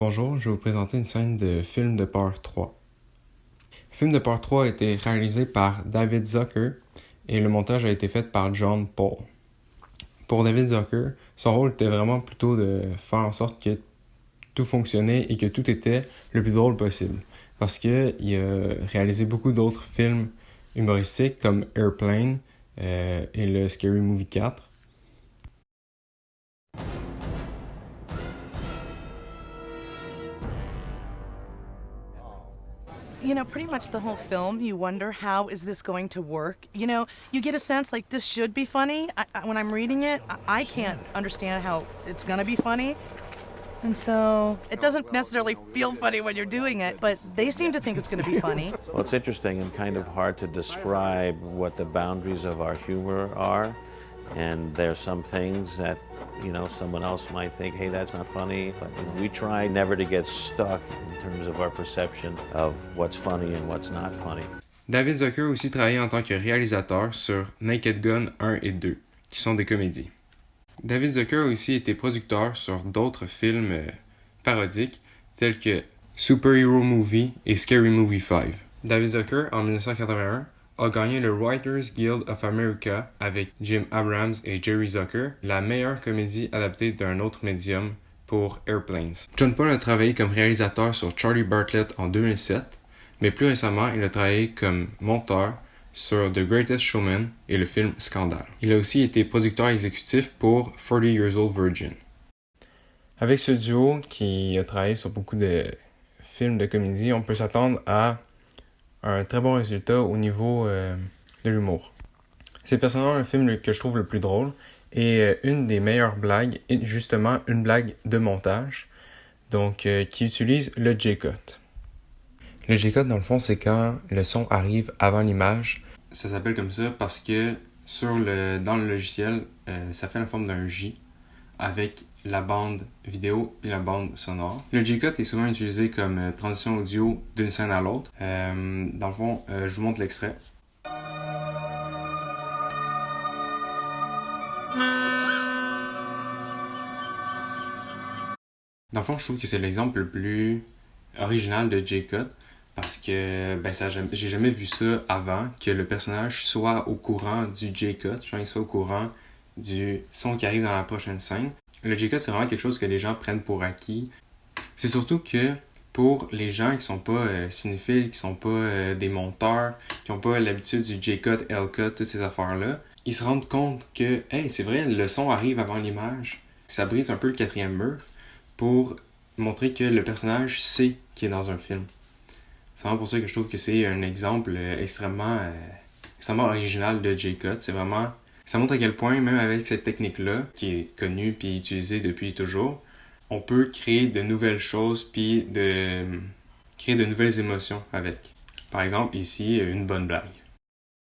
Bonjour, je vais vous présenter une scène de film de peur 3. Le film de peur 3 a été réalisé par David Zucker et le montage a été fait par John Paul. Pour David Zucker, son rôle était vraiment plutôt de faire en sorte que tout fonctionnait et que tout était le plus drôle possible. Parce qu'il a réalisé beaucoup d'autres films humoristiques comme Airplane et le Scary Movie 4. You know, pretty much the whole film, you wonder, how is this going to work? You know, you get a sense like this should be funny. When I'm reading it, I can't understand how it's going to be funny. And so it doesn't necessarily feel funny when you're doing it, but they seem to think it's going to be funny. Well, it's interesting and kind of hard to describe what the boundaries of our humor are. And there's some things that, someone else might think, hey, that's not funny. But we try never to get stuck in terms of our perception of what's funny and what's not funny. David Zucker a aussi travaillé en tant que réalisateur sur Naked Gun 1 et 2, qui sont des comédies. David Zucker a aussi été producteur sur d'autres films parodiques, tels que Super Hero Movie et Scary Movie 5. David Zucker, en 1981, a gagné le Writers Guild of America avec Jim Abrams et Jerry Zucker, la meilleure comédie adaptée d'un autre médium pour Airplanes. John Paul a travaillé comme réalisateur sur Charlie Bartlett en 2007, mais plus récemment, il a travaillé comme monteur sur The Greatest Showman et le film Scandale. Il a aussi été producteur exécutif pour 40 Years Old Virgin. Avec ce duo qui a travaillé sur beaucoup de films de comédie, on peut s'attendre à un très bon résultat au niveau de l'humour. C'est personnellement le film que je trouve le plus drôle et une des meilleures blagues est justement une blague de montage, donc qui utilise le J-Cut. Le J-Cut, dans le fond, c'est quand le son arrive avant l'image. Ça s'appelle comme ça parce que dans le logiciel, ça fait la forme d'un J avec la bande vidéo et la bande sonore. Le J-Cut est souvent utilisé comme transition audio d'une scène à l'autre. Dans le fond, je vous montre l'extrait. Dans le fond, je trouve que c'est l'exemple le plus original de J-Cut parce que j'ai jamais vu ça avant, que le personnage soit au courant du J-Cut, genre il soit au courant du son qui arrive dans la prochaine scène. Le J-Cut, c'est vraiment quelque chose que les gens prennent pour acquis. C'est surtout que pour les gens qui sont pas cinéphiles, qui sont pas des monteurs, qui ont pas l'habitude du J-Cut, L-Cut, toutes ces affaires-là, ils se rendent compte que, hey, c'est vrai, le son arrive avant l'image. Ça brise un peu le quatrième mur pour montrer que le personnage sait qu'il est dans un film. C'est vraiment pour ça que je trouve que c'est un exemple extrêmement original de J-Cut. C'est vraiment... Ça montre à quel point, même avec cette technique-là, qui est connue puis utilisée depuis toujours, on peut créer de nouvelles choses puis créer de nouvelles émotions avec. Par exemple, ici, une bonne blague.